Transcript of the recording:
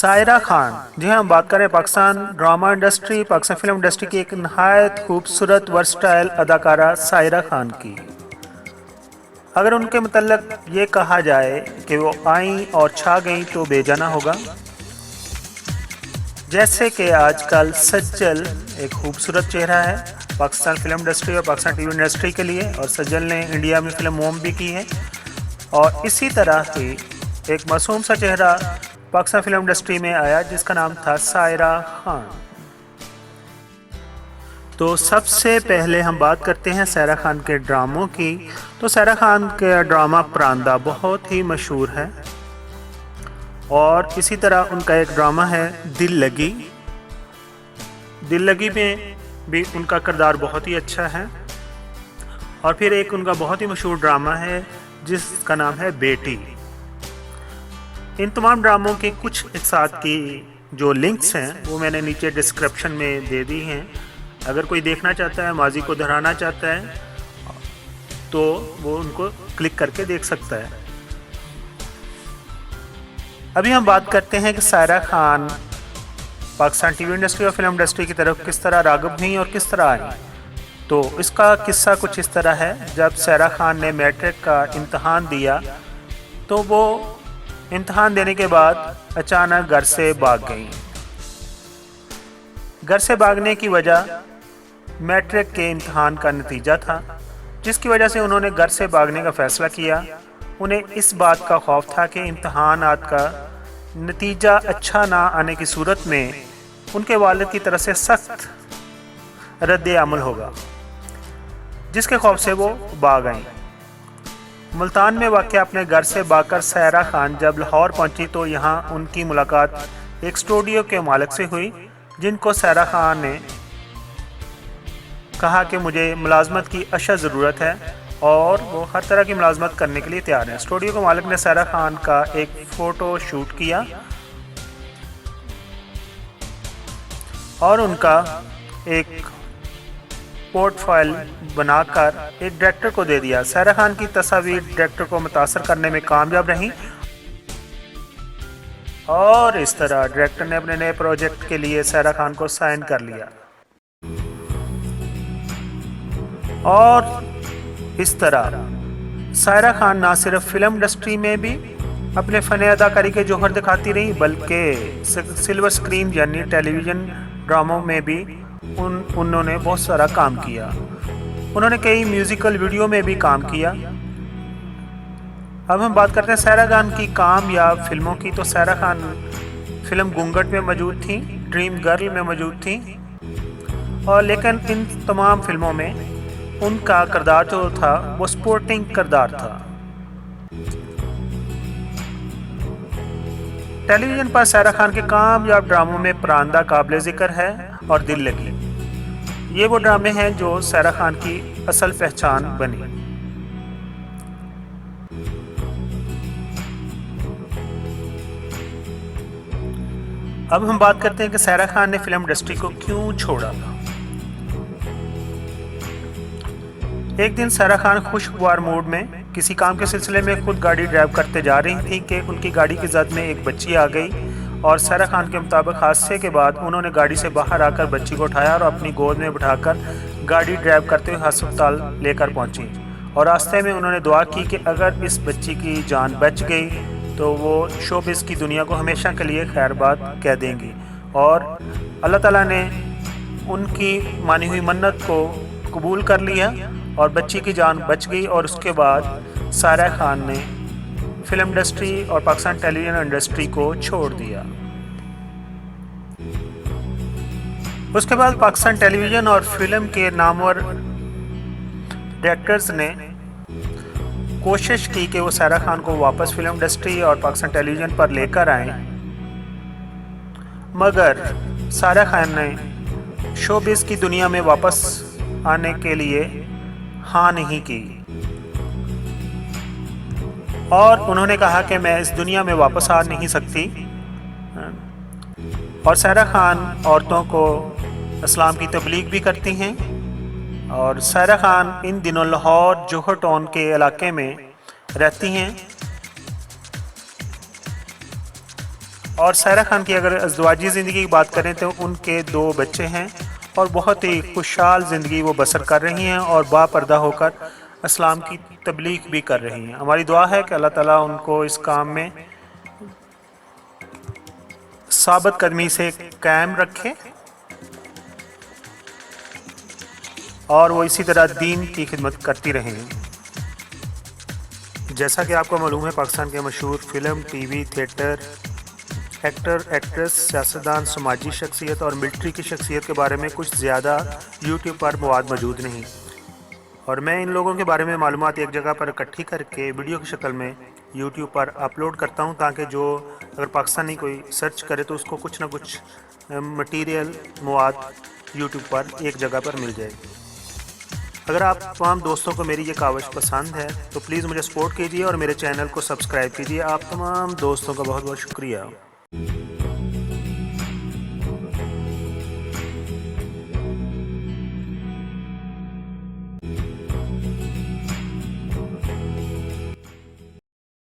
सायरा खान। जी हाँ, हम बात करें Pakistan drama industry, Pakistan film industry की एक नहायत खूबसूरत वर्सटाइल अदाकारा सायरा खान की। अगर उनके मतलब ये कहा जाए कि वो आई और छा गई तो बेजाना होगा। जैसे कि आजकल सज्जल एक खूबसूरत चेहरा है पाकिस्तान फिल्म इंडस्ट्री और पाकिस्तान टीवी इंडस्ट्री के लिए, और सज्जल ने इंडिया में फिल्म मोम भी की है। और इसी तरह ही एक मासूम सा चेहरा पाकिस्तान फिल्म इंडस्ट्री में आया जिसका नाम था सायरा खान। तो सबसे पहले हम बात करते हैं सायरा खान के ड्रामों की। तो सायरा खान का ड्रामा परांदा बहुत ही मशहूर है, और इसी तरह उनका एक ड्रामा है दिल लगी। दिल लगी में भी उनका किरदार बहुत ही अच्छा है। और फिर एक उनका बहुत ही मशहूर ड्रामा है जिसका नाम है बेटी। इन तमाम ड्रामों के कुछ एक साथ की जो लिंक्स हैं वो मैंने नीचे डिस्क्रिप्शन में दे दी हैं। अगर कोई देखना चाहता है, माजी को दोहराना चाहता है, तो वो उनको क्लिक करके देख सकता है। अभी हम बात करते हैं कि सायरा खान पाकिस्तान टीवी इंडस्ट्री और फिल्म इंडस्ट्री की तरफ किस तरह राग़िब हुई और किस तरह आई। तो इसका किस्सा कुछ इस तरह है। जब सायरा खान ने मैट्रिक का इम्तहान दिया तो वो इम्तहान देने के बाद अचानक घर से भाग गई। घर से भागने की वजह मैट्रिक के इम्तहान का नतीजा था, जिसकी वजह से उन्होंने घर से भागने का फ़ैसला किया। उन्हें इस बात का खौफ था कि इम्तहानात का नतीजा अच्छा ना आने की सूरत में उनके वालिद की तरफ से सख्त रद्द अमल होगा, जिसके खौफ से वो भाग गईं। मुल्तान में वाक़या अपने घर से भागकर सायरा खान जब लाहौर पहुंची तो यहाँ उनकी मुलाकात एक स्टूडियो के मालिक से हुई, जिनको सायरा खान ने कहा कि मुझे मुलाजमत की अशद ज़रूरत है, और वो हर तरह की मुलाजमत करने के लिए तैयार हैं। स्टूडियो के मालिक ने सायरा खान का एक फ़ोटो शूट किया और उनका एक पोर्टफोल बनाकर एक डायरेक्टर को दे दिया। सायरा खान की तस्वीर डायरेक्टर को मुतासर करने में कामयाब रही, और इस तरह डायरेक्टर ने अपने नए प्रोजेक्ट के लिए सायरा खान को साइन कर लिया। और इस तरह सायरा खान ना सिर्फ फिल्म इंडस्ट्री में भी अपने फ़न अदाकारी के जौहर दिखाती रही, बल्कि सिल्वर स्क्रीन यानी टेलीविज़न ड्रामों में भी उन्होंने बहुत सारा काम किया। उन्होंने कई म्यूज़िकल वीडियो में भी काम किया। अब हम बात करते हैं सायरा खान की कामयाब फिल्मों की। तो सायरा खान फिल्म घूंघट में मौजूद थी, ड्रीम गर्ल में मौजूद थी, और लेकिन इन तमाम फिल्मों में उनका किरदार जो था वो स्पोर्टिंग किरदार था। टेलीविज़न पर सायरा खान के कामयाब ड्रामों में परांदा काबिल ज़िक्र है और दिल लगी। ये वो ड्रामे हैं जो सायरा खान की असल पहचान बनी। अब हम बात करते हैं कि सायरा खान ने फिल्म इंडस्ट्री को क्यों छोड़ा। एक दिन सायरा खान खुशगवार मूड में किसी काम के सिलसिले में खुद गाड़ी ड्राइव करते जा रही थी कि उनकी गाड़ी की जद में एक बच्ची आ गई, और सायरा खान के मुताबिक हादसे के बाद उन्होंने गाड़ी से बाहर आकर बच्ची को उठाया और अपनी गोद में बिठाकर गाड़ी ड्राइव करते हुए अस्पताल लेकर पहुंची। और रास्ते में उन्होंने दुआ की कि अगर इस बच्ची की जान बच गई तो वो शोबिज़ की दुनिया को हमेशा के लिए खैरबाद कह देंगी। और अल्लाह ताला ने उनकी मानी हुई मन्नत को कबूल कर लिया और बच्ची की जान बच गई। और उसके बाद सायरा खान ने फिल्म इंडस्ट्री और पाकिस्तान टेलीविज़न इंडस्ट्री को छोड़ दिया। उसके बाद पाकिस्तान टेलीविज़न और फिल्म के नामवर डायरेक्टर्स ने कोशिश की कि वो सायरा खान को वापस फिल्म इंडस्ट्री और पाकिस्तान टेलीविज़न पर लेकर आएं, मगर सायरा खान ने शोबिज़ की दुनिया में वापस आने के लिए हाँ नहीं की, और उन्होंने कहा कि मैं इस दुनिया में वापस आ नहीं सकती। और सायरा खान औरतों को इस्लाम की तबलीग भी करती हैं, और सायरा खान इन दिनों लाहौर जोहर टाउन के इलाके में रहती हैं। और सायरा खान की अगर अज़दवाजी ज़िंदगी की बात करें तो उनके 2 बच्चे हैं और बहुत ही खुशहाल ज़िंदगी वो बसर कर रही हैं और बापर्दा होकर इस्लाम की तबलीग भी कर रही हैं। हमारी दुआ है कि अल्लाह ताला उनको इस काम में साबित कदमी से कायम रखे और वो इसी तरह दीन की खिदमत करती रहें। जैसा कि आपको मालूम है, पाकिस्तान के मशहूर film, TV, theatre, actor, actress, सियासतदान, समाजी शख्सियत और मिलिट्री की शख्सियत के बारे में कुछ ज़्यादा यूट्यूब पर मवाद मौजूद नहीं, और मैं इन लोगों के बारे में मालूमात एक जगह पर इकट्ठी करके वीडियो की शक्ल में यूट्यूब पर अपलोड करता हूं, ताकि जो अगर पाकिस्तानी कोई सर्च करे तो उसको कुछ ना कुछ मटीरियल मवाद यूट्यूब पर एक जगह पर मिल जाए। अगर आप तमाम दोस्तों को मेरी ये काविश पसंद है तो प्लीज़ मुझे सपोर्ट कीजिए और मेरे चैनल को सब्सक्राइब कीजिए। आप तमाम दोस्तों का बहुत बहुत शुक्रिया।